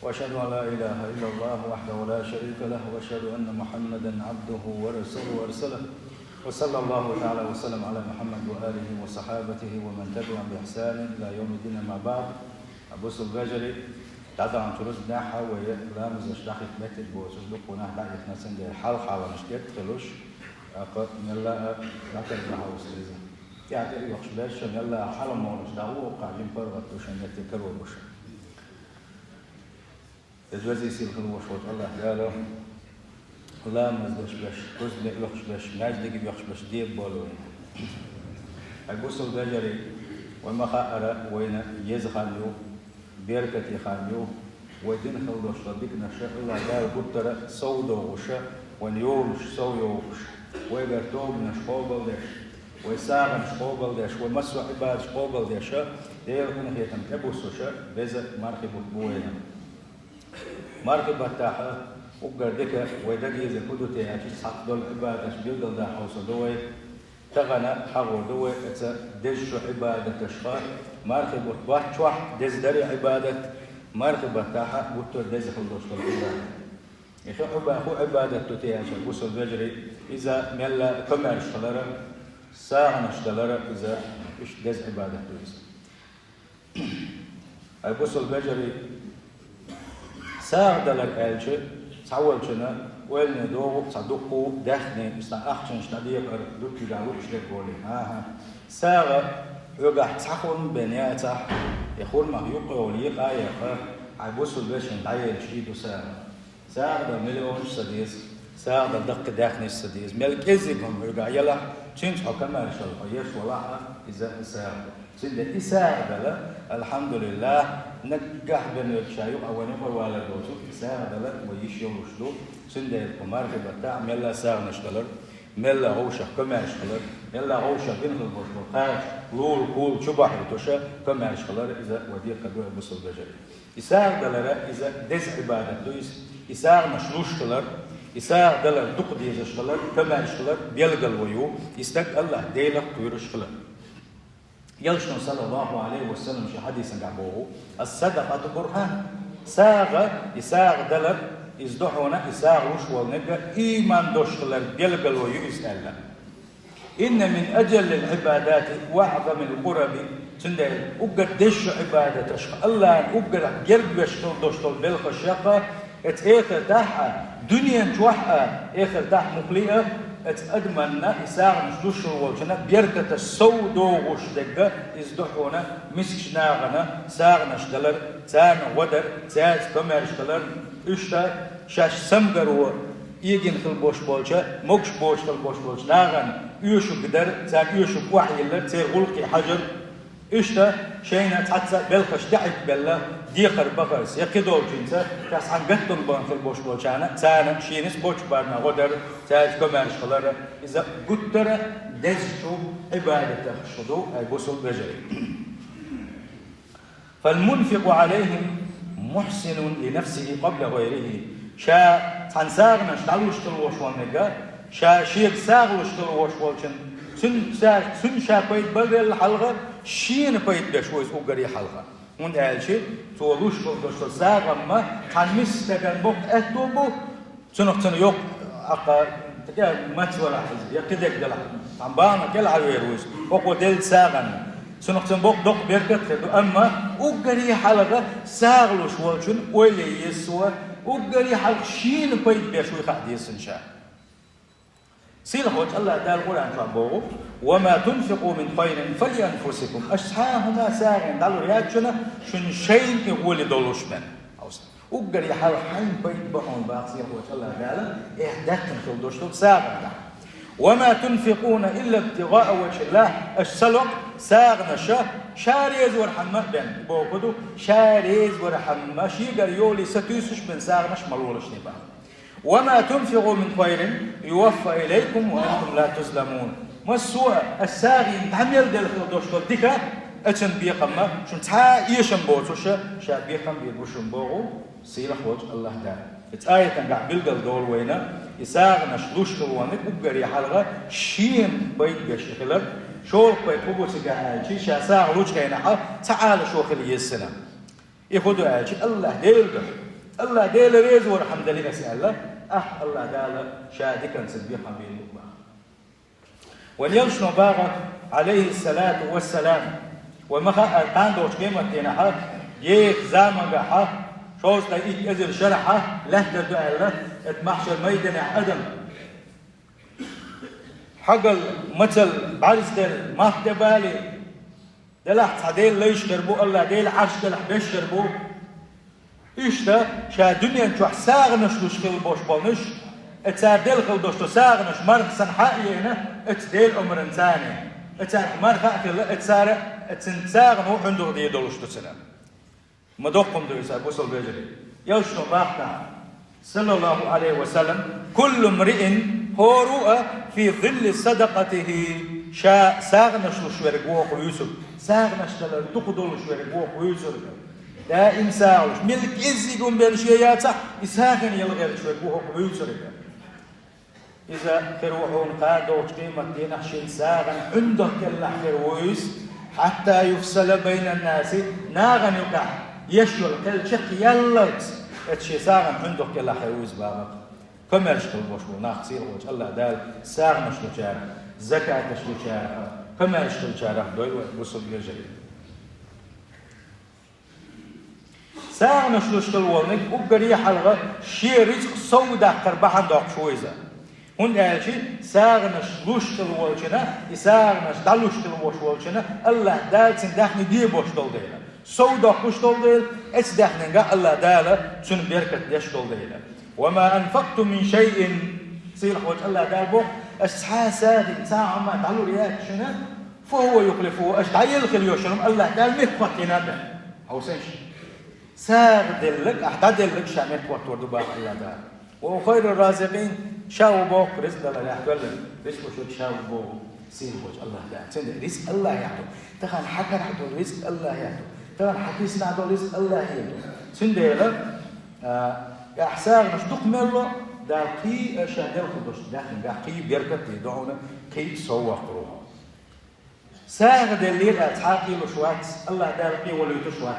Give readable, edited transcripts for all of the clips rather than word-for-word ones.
وأشهد أن لا إله إلا الله وحده لا شريك له وأشهد أن محمدا عبده ورسوله وأرسله وصلى الله تعالى وسلم على محمد وآله وصحابته ومن تبعهم بإحسان إلى يوم الدين. أما بعد أبوس البجري تعدى عن شروط ناحة ولامز اشتاقت متل بوسلوك وناح دعي ناسن دي حلقة ونشتت خلوش أقل يلا ناكل ناحة وسليزة يعني يخش باشا يلا حلم ونش دعوه وقاعدين برغت وشان يتكروا بشا الجوازي يصير خلوش وش الله قاله لا مزدش باش كوز لخش باش ناج دقي بيخش باش ديب بولوين أبوس البجري وما خاطر وين يزخانيو بيركتي خانيو ودين خلوش صديق نشاء الله قال بطر صودو وشا ونيولش صويوش ويبرتوب نشقوبل دش ويساغ نشقوبل دش ومسو عباد شقوبل دش دير كنا هيتم أبوس وشا بزت مركب بوينا مركب بتاعها وقردك ويدقي إذا كدو تيجي صح دول عبادة بيقدر ده حوص دوي تغنى حغو دوي إذا دش عبادة تشخا مركب وتبات شوح دز دري عبادة مركب بتاعها وتر دز خلوش العبادة يخي أخو عبادة تيجي بوصل بجري إذا ملا كمر اشتلره ساعة اشتلره إذا إيش دز عبادة تويس بوصل بجري ساعة دلك ألشة تعول شنا وين دوغ صدقوا دخني مثل أخشن شنادية دوك يدعوك شلك بولي ساعة يقع تحكم بنياته يقول ما يقع وليقع يقع عبوس البشن دعيه شيدو ساعة ده مليون سديس ساعة ده دق دخني السديس ملك إزيكم يقع يلا تشينش حكم أرشل فيش ولا إذا ساعة سيد إساعة ده الحمد لله نجح بين الشايو أو نفر ولا دوتو ساعة ده ويشيو وشلو سيد الكمار بتاع ملا ساعة نشتغل ملا هوشة كم أشتغل ملا هوشة بين البشر خاش لول كول شبح بتوشة كم أشتغل إذا ودي كدوه بصل بجري إساعة ده إذا دز عبادة تويس إساعة مشلوش كلر إساعة ده تقضي يشتغل كم أشتغل بيلقى الويو يستك الله ديلك كويرش كلر يلشن صلى الله عليه وسلم في حديث عبوه الصدقة برهان إساغ دلر إزدحونا إساغ وشوال نجا إيمان دوشتلر بيلقل ويسأل إن من أجل العبادات وأعظم القرب تندل أقدش عبادة الله أقدر جرب يشتل دوشتل بالخشيقة إخر تاحة دنيا توحة إخر تاح مقلية أدمنا إساغ نشدوش الوجنة بيركة السودو وشدقة إزدحونا مسكش ناغنا ساغ نشدلر تان ودر تاز كمار شدلر إشتا شاش سمقروا يجين خل بوش بولشا موكش بوش خل بوش بولش ناغن يوشو قدر تان يوشو بوحي اللر تي غلقي حجر إشتا شينا تحتى بلخش دعك بلا ديقر بقرس يقدول جنسا كاس عن قطن بان في البوش بوشانا تانا شينس بوش بارنا غدر تاج كمان شغلر إذا قدر دزشو عبادة خشدو أي بوصل بجري فالمنفق عليهم محسن لنفسه قبل غيره شا تنساغنا شتعلوش تلوشوان نقا شا شيك ساغلوش تلوشوان سن شا بيت بغير الحلقة شين بيت بشويس أقري حلقة من أهل تولوش تلوشوان ساغما تنمس تكن بوك أهتوبو سنو يوك أقا تكا ماتولا حزب يقدك دلع تنبانا كل عويرويس وقو دل ساغن سنو بوك دوك بيركت خدو أما أقري حلقة ساغلوش والشن ويلي يسوى أقري حلقة شين بيت بشوي خحديث إن شاء سيلخوت الله دال القرآن فابوه وما تنفقوا من خير فلأنفسكم أشحاهما ساغن دالو رياجنا شن شيء يقول دولوش من أقري حال حين بيت بحون باقسي سيلخوت الله دال إحداثن خلدوشتو ساغن وما تنفقون إلا ابتغاء وجه الله السلق ساغن شاريز ورحمة بين بوكدو شاريز ورحمة شيقر يولي ستيسوش بن ساغنش ملولش نبا وما تنفقوا من خير يوفى إليكم وأنتم لا تظلمون مسوء الساغي تحمل دل خلدوشتو ديكا أتن بيقما شن تا يشن بوتوشا شا بيقم بيبوشن بوغو سيلخ وجه الله دار آية تنقع بلقل دول وينا إساغ نشلوش خلوانك وقري حلقة شين بيت بيشتغلر شول بيت بوبوسيقا آيشي شا ساغ لوش كينا حال تعال شو خلي السنة يخدو آيشي الله ديلده الله ديل ريز والحمد لله سأله الله دال شادكا سبيقا بالمقبع وليلشنو باغا عليه الصلاة والسلام وما كان دوش قيمة دينها يك زامن حا شوز لا يكذل شرحه لا تدعو الله اتمحشر ميدان عدم حقل مثل بعرس دل ما تبالي دلح تعديل ليش كربو الله ديل عرش دلح بيش كربو إيشتا شا دنيا نشوح ساغنش دوش خل بوش بولنش اتسار ديل خل دوش تو ساغنش مرخ سنحائينا اتديل عمر انساني اتسار مرخ اكل اتسار اتساغنو عنده دي دولش تو سنة مدوقم دو يسار بوصل بيجري يوشنو باقنا صلى الله عليه وسلم كل امرئ هو رؤى في ظل صدقته شا ساغنش لشورقوق ويوسف ساغنش تقدر لشورقوق ويوسف لا إنسانش ملك إزيكم بالشياطة إساغن يلغي لشورقوق ويوسف إذا تروحون قادوا قيمة دينا شين ساغن عندك اللحظة ويس حتى يفصل بين الناس ناغن يقع يشول كل شق يلغت اتشي ساغن عندك اللحظة ويس بابك كم يشتغل بوشو ناقصير وجه الله دال ساغن شلو شارع زكاة شلو شارع كم يشتغل شارع دوي وصل يجري ساغن شلو شلو ولنك وقري حلقة شي رزق سودا قربحان دوق شويزة هون قال شي ساغن شلو شلو ولشنا يساغن شلو شلو ولشنا الله دال سندخني دي بوش دول ديلا سودا قوش دول ديل اتس دخننغا الله دال تون بيركت ديش دول ديلا وما أنفقتم من شيء سير حوج الله قال بو أشحاسات ساعة ما تعلو رياك شنو فهو يخلفه أشتعيل خليوشنم الله قال مكواتنا به أو سنش ساغ دلك أحتاد دلك شامل كوات وردو باق الله قال وخير الرازقين شاو بوك رزق الله يحدو لك رزق وشوك شاو بو سير حوج الله قال سند رزق الله يحدو تخان حكر حدو رزق الله يحدو تخان حكيسنا حدو رزق الله يحدو سند لك أحساغ نشتق ملو دار قي شهدل خدوش داخل قي بيركت يدعونا قي سوى قروها ساغ دليل أتحاقي لشوات الله دار قي ولو يتشوات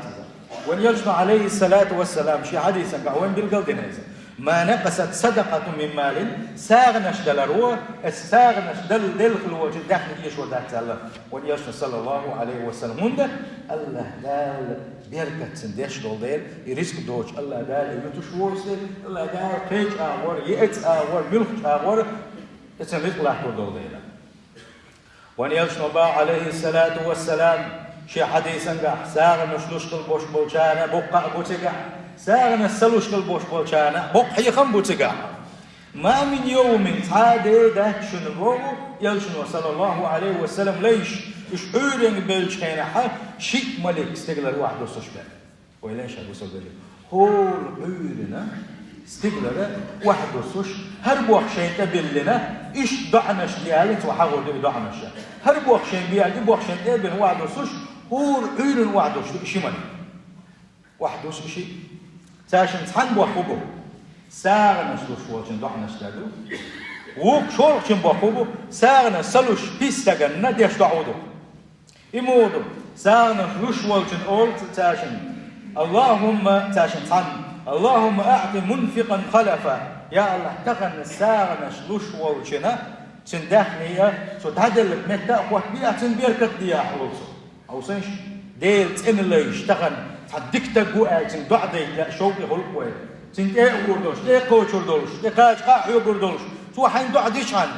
ونيجمع عليه الصلاة والسلام شي حديثا قعوين بالقلدين هذا ما نقصت صدقة من مال ساغ نشدل روح الساغ نشدل دل خلوة داخل يشوى ذات الله ونيجمع صلى الله عليه وسلم هنده الله دال بيركت سندش دول ديل يريسك دوش الله دال يتشوز الله دال قيج آور يأت آور ملخ آور يتسميت الله دول ديل ونيجمع با عليه الصلاة والسلام شي حديثا قح ساغ نشلوش قلبوش بولشانا بقى بوتقع ساغ نسلوش قلبوش بولشانا بقى يخم بوتقع ما من يوم عادي ده شنو يلشنو صلى الله عليه وسلم ليش يشعرين بالشيء حال شيء ملك استقلال واحد وصشبه ويلين شابو صدري هو عيرنا استقلال واحد وصش هربوا شيء تبلنا إيش ضعناش ليالت وحاول ضعناش هربوا شيء بيالي بوا شيء تبل واحد وصش هو عيرن واحد وصش شيء ملك واحد وصش شيء تاشن صحن بوا خوبه ساغنا شلوش ضعناش تادو ووك شورك بوا خوبه ساغنا سلوش بيستغن نديش دعودو يمودو ساغنا فلوش والجن أولت تاشن اللهم تاشن صن اللهم أعطي منفقا خلفا يا الله تغن ساغنا فلوش والجنا تندخنيا سو تعدل متى قوات بيا تنبيركت ديا حلوصو أو سنش ديل تن اللي يشتغل تعدك تقوى تن دعدي لا شوقي خلقوي تن ايه قردوش ايه قوش قردوش ايه قاش قاحيو قردوش سو حين دعديش عني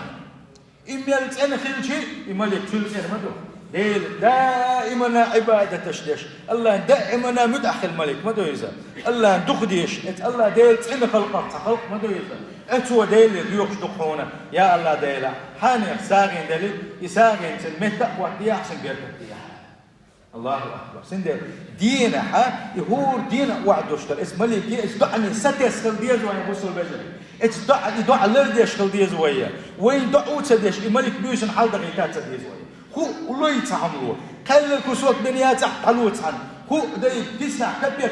إميال تن خلشي إميال يكتل إيه مدو ديل دائما عبادة تشديش الله دائما مدخل الملك ما دو يزا الله دخديش الله ديل تن خلقك خلق ما دو يزا اتوا ديل يوكش دخونا يا الله ديلا حاني ساغين دليل يساغين تن متى وقت يحسن بيركت الله أكبر سندر دينا ها يهور دينا وعدوش تر اسم ملك يسدعني ستس خلديز ويا بوصل بجري يدع لرديش خلديز ويا وين دعوت سديش الملك بيوسن حال دقيقات سديز ويا هو الله يتعاملوا كل الكسوت بنيات حلوت عن هو ده تسع كبيت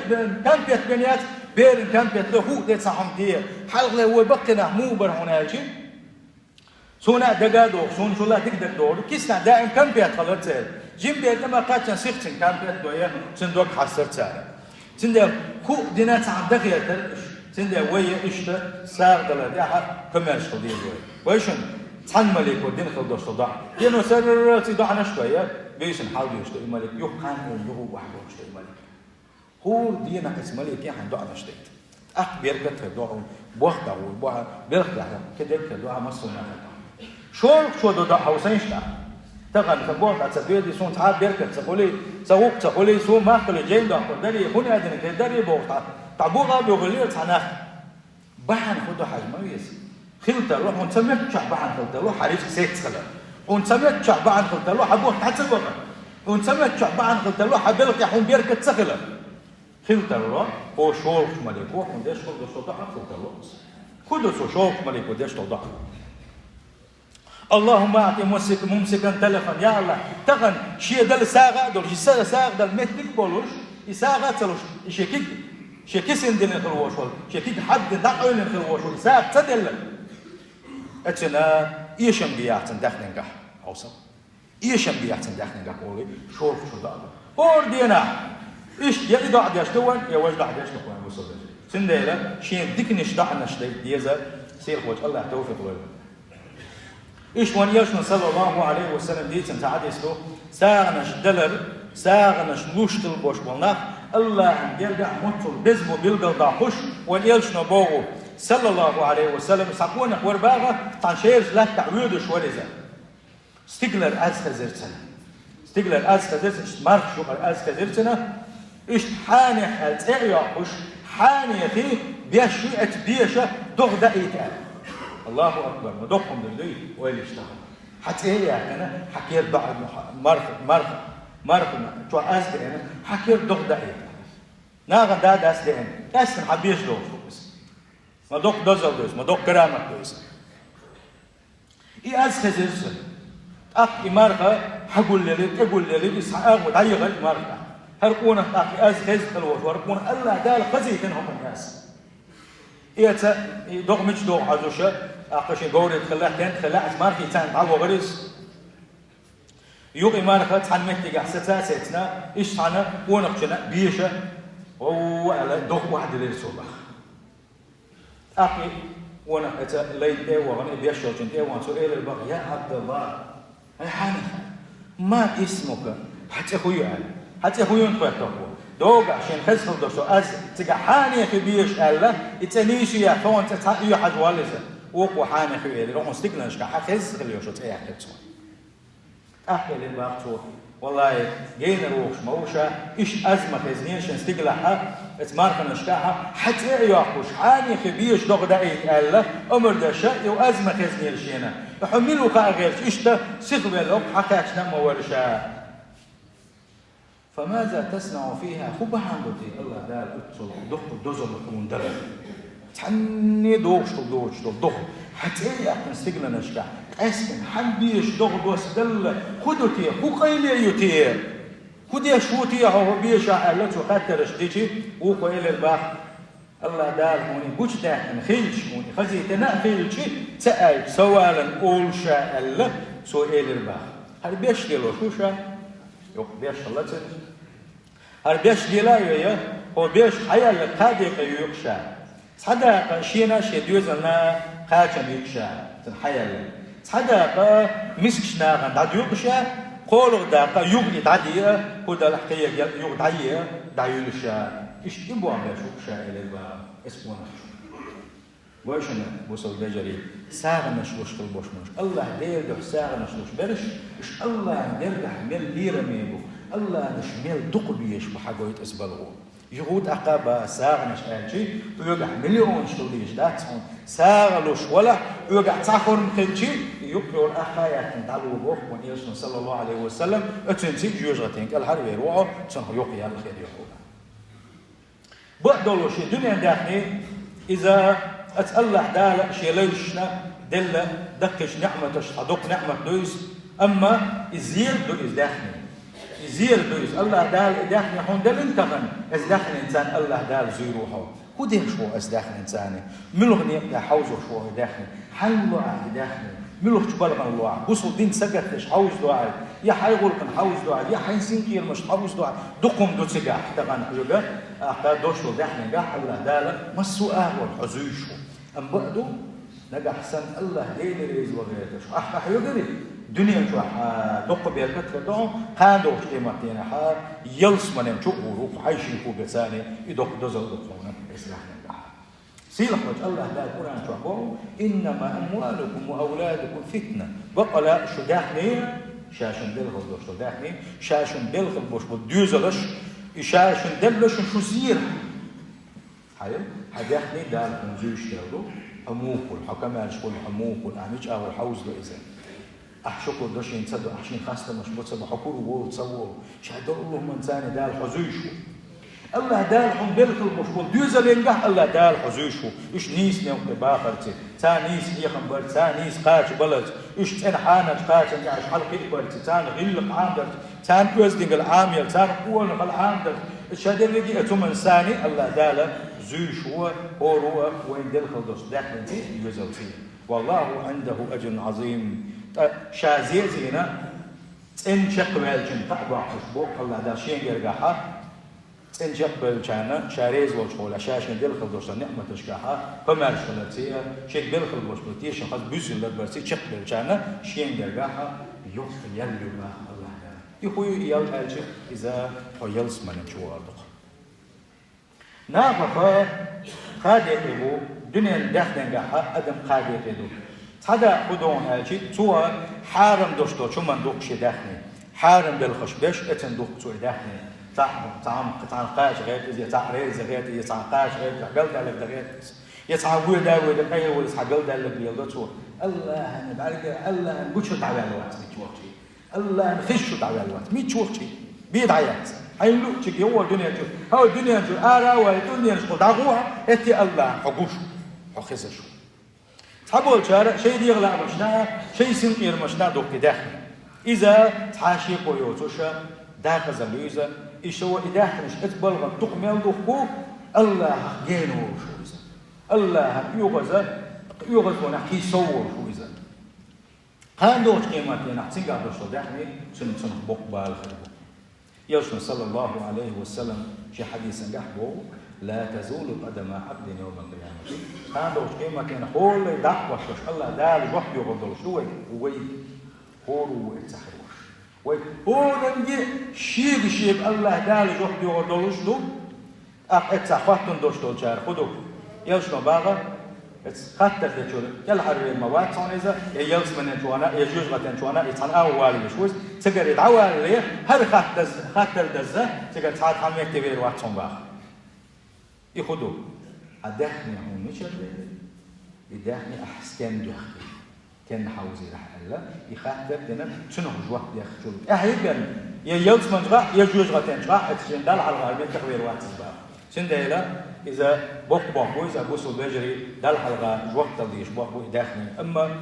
بنيات بيرن كبيت له هو ده تعام دي حلق له هو بقنا مو برهوناجي سونا دقادو سون شو لا تقدر دور كيسنا دائم كبيت خلت جيم بيت لما قاتن سيختن كبيت دويا صندوق حصر تاعنا سندي كو دينا تعبدك يا ترش سندي ويا إشتا ساق دل ديها كمال شديد ويشن تعن ملك ودين خلدوش تضع دينو سر تضعنا شوية بيشن حاول يشتري ملك يقان يجوا واحد يشتري ملك هو دينا اسم ملك يعني دعنا شديد أخبر كتر دعهم بوقت أو بوقت بيرجع كده كده مصنع شو ده حوسينشتا تقن تبوق أتبيدي سون تعب بيركت تقولي سو ما قل جيم ده قدري هنا أدنى كدري بوق تعبوغا بيغلير تناخ بحن خدو حجم ويس خلت روح ونسميت شعب بحن خلت روح حريف سيت خلا ونسميت شعب بحن خلت روح أبوه حتى بقى ونسميت شعب بحن خلت روح حبلك يحون بيركت سخلا خلت روح هو شورك ملك روح وديش خلت صدق خلت روح خدو سو شورك ملك وديش صدق اللهم أعطي ممسكا تلفا يا الله تغن شيء دل ساغا دول جسر ساغ دل متك بولوش يساغا تلوش شيكي سندين الخروش ولا شيكي حد دقول الخروش ولا ساغ تدل اتنا ايشم بياتن داخلين قح اوصل ايشم بياتن داخلين قح قولي شورف شو دقل اور دينا ايش يا اذا عاد يشتون يا وجد عاد يشتون وصل سنديلا شيء ديكنش دعنا شدي ديزا سير خوش الله توفيق له إيش وان يشنا صلى الله عليه وسلم ديت أنت عادسلو ساغنش دلر ساغنش نوشتل بوش والناخ الله يرجع مطل بزبو بيلقل داخوش وان يشنا بوغو صلى الله عليه وسلم ساقونا ورباغا تنشيرش لا تعويد شواليزا ستيغلر أز خزرتنا ستيغلر أز خزرتنا مارك شو أز خزرتنا إيش حاني حالت إعياقوش حاني خي بيشي أتبيشة دوغ دقيتان الله أكبر مدقهم للي وين يشتغل حتى هي أنا حكير بعد مرخ شو أزد أنا حكير دق دقيق ناقن ده أزد أنا أصلا حبيش دوش بس مدق دزل دوش مدق كرامة دوش إيه أز خزيرسن أخي مرخ حقول لي إسحاق ودعيق مرخ هرقونا أخي أز خز خلوش ورقونا الله ده الخزيتنهم الناس إيه دوغ مش دوغ عزوشة أقشين قوري تخلاه كان تخلاه أسمار في تان عبو غريس يوغي مارخة تحن مهتي قحسة سيتنا إيش تحنا ونقشنا بيشة وعلى دوغ واحد اللي رسوله أخي ونقشة لين إيه وغني بيشة وجن إيه وانسو إيه للبغي يا عبد الله أي حاني ما اسمك حتى أخوي ينطوي التقوى دوغ عشان خزخل دوشو أز تقع حاني في بيش ألا يتنيشي يا فون تتحقيو حد والزة وقو حاني في إيدي روحون ستيقلنش كحا خزخل يوشو تأيح كتسون أحكي للباقتو والله جينا روش موشا إيش أزمة خزنيشن ستيقلحا اتمارخنش كحا حتى يوحوش حاني في بيش دوغ دايت ألا أمر داشا يو أزمة خزنيشينا يحملو خا غيرش إشتا سيخبه لوك حكاش نمو ورشا فماذا تصنع فيها خبها عندي الله دار اتصل دق دوزل كون دار تحني دوش دوغ حتى يأكل سجل نشكا أسكن حبيش دوغ دوس دل خدوتي خقيلي يتي خدي شوتي هو بيش على خاطر شديتي وقيل الباخ الله دار هوني بوش داخل خيلش هوني خزيتنا خيلش سأل سوالا أول شاء الله سؤال الباخ هل بيش دلو شو شاء يوك بيش الله تنس هل بيش دلايا هو بيش حياة القادق يكشا صدق شينا شديوزنا قاچم يكشا حياة صدق مسكشنا غند يكشا قولوا داقا يغني دعية هو دا الحقيقة يغ دعية دعيولشا إيش يبوا عم يشوفشا إلى البا اسمه واشنا بوصل بجري ساغنش وشكل بوشنوش الله دير ساغنش وش برش إيش الله دير حمل ليرة ميبو الله نشمل دقبيش بحاجة يتسبلغو يهود أقابة ساغنش أنشي ويقع مليون شغليش داتهم ساغلوش ولا ويقع تاخر مخلشي يقول أخايا ندعو بوح ونيسون صلى الله عليه وسلم أتنسي جوجتين كالهر يروعو تنه يقيا الخير يقول بعدولو شي دنيا داخلي إذا أتألح دالك شي ليشنا دلة دقش نعمتش أدق نعمة دويس أما إزيل دويس داخلي زير دويس الله دال داخل يحون دل انتغن از داخل انسان الله دال زيروحه هو ده شو أصدقنا إنساني ملغني يحوزه شو داخل حلو على داخل ملوك تبلغ الله بوصل دين سجد ليش حوز دعاء يا حيقول كن حوز دعاء يا حينسين كير مش حوز دعاء دقم دو تجاه طبعا حلوة أحد دوشلو دحنا جاه الله داله ما السؤال والحزوش أم بعدو نجح سن الله دين ريز وغيره شو أحد حيقولي دنيا شو دق بيركت كدوم قادوش قيمتين حار يلس منهم شو وروح عايشين فوق ثاني يدق دزل دقونا إسرائيل سيلح وجه الله لا القرآن شو إنما أموالكم وأولادكم فتنة بقى شو داخني شاشن دلخل دوش شو داخني شاشن دلخل بوش بديوزلش شاشن دلش شو زير حلو هداخني دالكم زوج كيلو أموكل حكمال شو الأموكل أميش أو الحوز له إذا أحشكوا دوشين تصدق أحشين خاصة مش بتصدق حكوا وو تصور شهدوا الله من ثاني دال حزوشو الله دال حم دلخل مش بديوزل ينجح الله دال حزوشو إيش نيس نيوم باخرتي تانيس يخم برد تانيس قاش بلد إيش تن حانج قاش يعني حلق برد تان غلق عامدر تان وزدين العامير تان قول العامدر الشهادة اللي جي أتومن ثاني الله دال زوج هو وين دلخل دوس داخل يوزلتي والله عنده أجر عظيم شازي زينا إن شق بالجن تقبع خشبوك الله دا شين يرجعها إن شق بالجانا شاريز وشولا شاشن دلخل دوس نعمة تشكاها فمارش خلتيه شيء دلخل دوس بتيش خلاص بيزل لبرسي شق بالجانا شين يرجعها يوم يلو ما الله دا يخوي يل أجر إذا هو يلس من شوارد نافخ خادي إبو دنيا داخل جاها أدم خادي إدو هذا خدون هالشيء سوى حارم دوشتو شو من دوقش داخلي حارم بالخش بيش اتن دوق سوى داخلي تعم قطع قاش غير إذا تعريز غير إذا تعقاش غير تعقل دالك غير يتعوي داوي دقيق ولا تعقل دالك بيلدو سوى الله نبارك الله نبوشو تعالى الوقت ميتشوقتي الله نخشو تعالى الوقت ميتشوقتي بيد عيات هيلو تيجي هو الدنيا جو هو الدنيا جو أرا والدنيا نشقو دعوها إتي الله حقوشو حخزشو تقول شارع شيء يغلى مشنا شيء سنقير مشنا دوك داخل إذا تحاشي قيوتوشا داخل زلويزا إيشوا إداخل مش أتبلغ تقمل دوكو الله جينو شو إذا الله يغز ونحكي صور شو إذا هان دوش قيمتي نحسين قاعد دوش داخل سن بقبال خلبو يوشن صلى الله عليه وسلم في حديث نحبو لا تزول قدم عبد يوم القيامة. هذا وش قيمة كان حول دعوة شش الله دال وح يغضل شوي وي هو التحروش وي هو نجي شيب الله دال وح يغضل شلو اتسخطن دوش دول شار خدو يلشنو باغا اتخطر دجول يلحر المواد صون إذا يلس من جوانا يجوز غتن جوانا يتعن أول مشوز تقدر يدعوا عليه هر خطر دزة تقدر تعال حميك تبير وقت صون باغ يخدو أدخني هون نشر يدخني أحسن دخني كان حوزي رح الله يخاطر دنا شنو جوه يخجل أهيبن يلس من جوا يجوز غتن جوا أتشين دال على الغرب تخبير وقت باغ شن دايلا إذا بوي إذا بوصل بجري دال على الغرب وقت اللي يشبه بوي دخني أما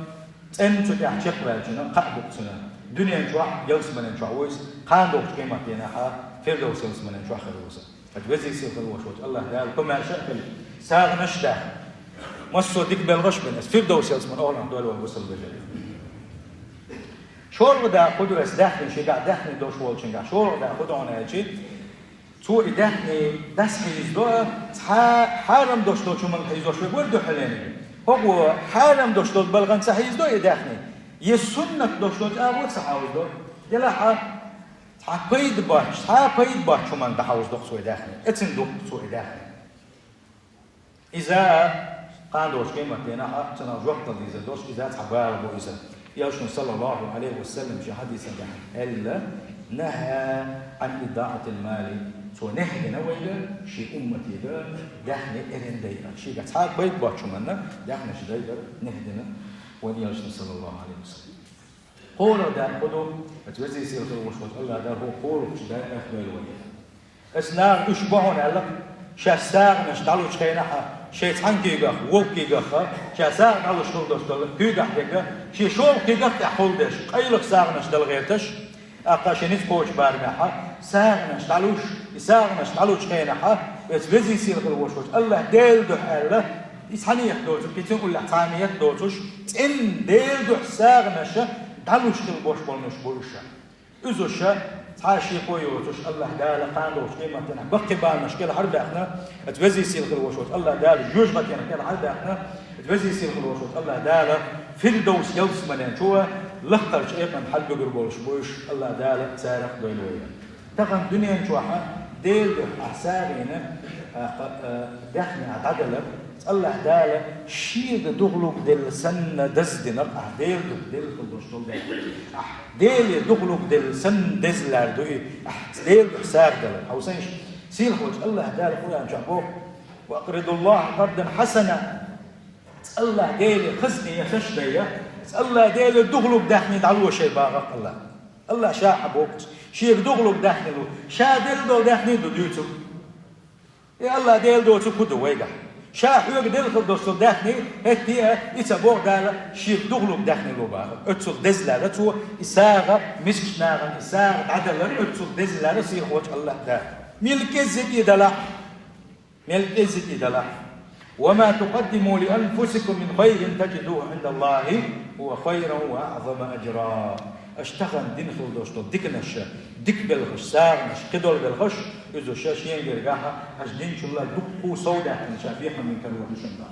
أنت تحشق بالجنة قابك سنة دنيا جوا يلس من جوا ويس قاندوك قيمة دينها فردوس يلس من جوا خروسه فتوزي سيف الوشوش الله قال كم شكل ساغ نشده مصو ديك بالغش بنس فردوس يلس من أولا دول ووصل بجري شور ودا قدر داخل شيء قاعد داخل دوش والشين قاعد شور ودا قدر أنا أجي تو داخل داس حيز دو حرم دوش دو شو من حيز دوش بقول دو حليني هو حرم دوش دو بلغن سحيز دو يداخل يسنك دوش دو أول سحاوز دو يلا تعبيد باش شو من دحوز دق سوي داخل اتن دق سوي داخل إذا قاندوش قيمة لنا أتنا جوقت إذا دوش إذا تعبال بو إذا يوشن صلى الله عليه وسلم في حديث إلا نهى عن إضاعة المال سو نهي نويل شيء أمتي ده داخل إرن دايرة شيء تعبيد باش شو منا داخل شيء دايرة نهدنا ونيوشن صلى الله عليه وسلم قولوا ده خدوا اتوزي سيرة الوشوش الله ده هو قولوا ده أخبار الوجه اسنا يشبهون على شاساغ نشتغلوا شخينها شيء تانكيجا ووكيجا شاساغ نالو شغل دوش دل كيجا كيجا شيء شغل كيجا تحول دش قيلك ساغ نشتغل غيرتش أقاشنيت كوش بارمحة ساغنش تعلوش خينحة بتوزي سير الوشوش الله ديل دح الله إسحانية دوتش كتير كل حانية دوتش إن ديل دح ساغنش تعلوش الوش بالنش بولشة إزوشة تعاشي قويوتش الله دال قاندوش قيمتنا بقي بالنش كل حرب إحنا توزي سير الوشوش الله دال جوج مكان كل حرب إحنا توزي سير الوشوش الله دال في الدوس يلس منين شو لختر شيء من حل بقربولش بوش الله دال سارق دويلويا تقن دنيا شوحة ديل أحسارينا دحني عتدلة الله دال شيء دغلوك دل سن دزدنا ديل خلوش ديل دغلوك دل سن دزلار دوي ديل حسار دل حوسينش سيل خوش الله دال خويا جابوه وأقرض الله قرضا حسنا الله ديل خزني يخشبيه الله ديل دغلوك دحني تعلو شيء باغق الله شاحبوك شيء دغلوك دحني له شا ديل دول دحني دو ديوتو يا الله ديل دو تكودو ويجا شا حيوك ديل خلدوسو دحني هتي يتبوغ دالا شيء دغلوك دحني له باغق اتسو دزلا تو إساغة مسكشناغا إساغة عدلا اتسو دزلا سير خوش الله دال ملك الزكي دلا ملك الزكي دلا وما تقدموا لأنفسكم من خير تجدوه عند الله هو خيرا وأعظم أجرا اشتغل دين خلدوش ديكنش ديك بالخش سارنش قدول بالخش إذا شاشين يرجعها هجدين شو الله دقوا سوداء من شافيها من كانوا مشنا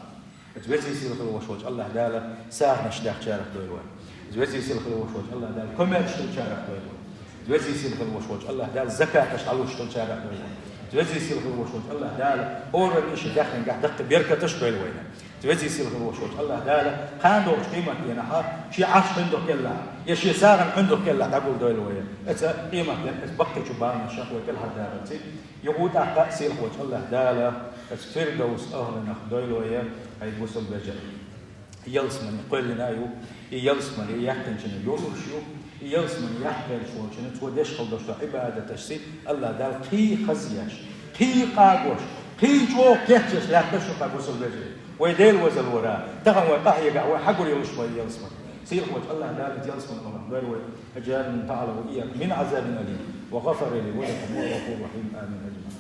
تبزي يصير خلوش الله داله سارنش داخل شارع دويلوان تبزي يصير خلوش الله داله كمل شو شارع دويلوان تبزي يصير خلوش الله داله زكاة تشعلوش شو شارع دويلوان تبزي يصير خلوش الله داله أورا إيش داخل قاعد دق بيركة تشبه الوينة تبزي يصير خلوش الله داله خاندو قيمة ينها شيء عاش عنده كلا يا شيء سارن عنده كلا تقول دويلوان إذا قيمة بقي شبان الشقوة كلها دارتي يقول أقا سير خوش الله داله فردوس أهلنا دويلوان هاي بوصل بجر يلسمن يقول لنا يلسمن يحكي شنو يقول شو يلسمن يحكي شو شنو تودش خلدوش عبادة تشسي الله دال قي خزياش قي قاقوش قي جو كيتش لا تشوف بوصل بجر ويديل وزل وراء تغن وقح يقع وحقول يلش يلسمن سير خوش الله دال يلسمن الله دويلوان أجعلنا تعالى وإياك من عذاب أليم وغفر لي ولكم والغفور الرحيم آمين أجمعين.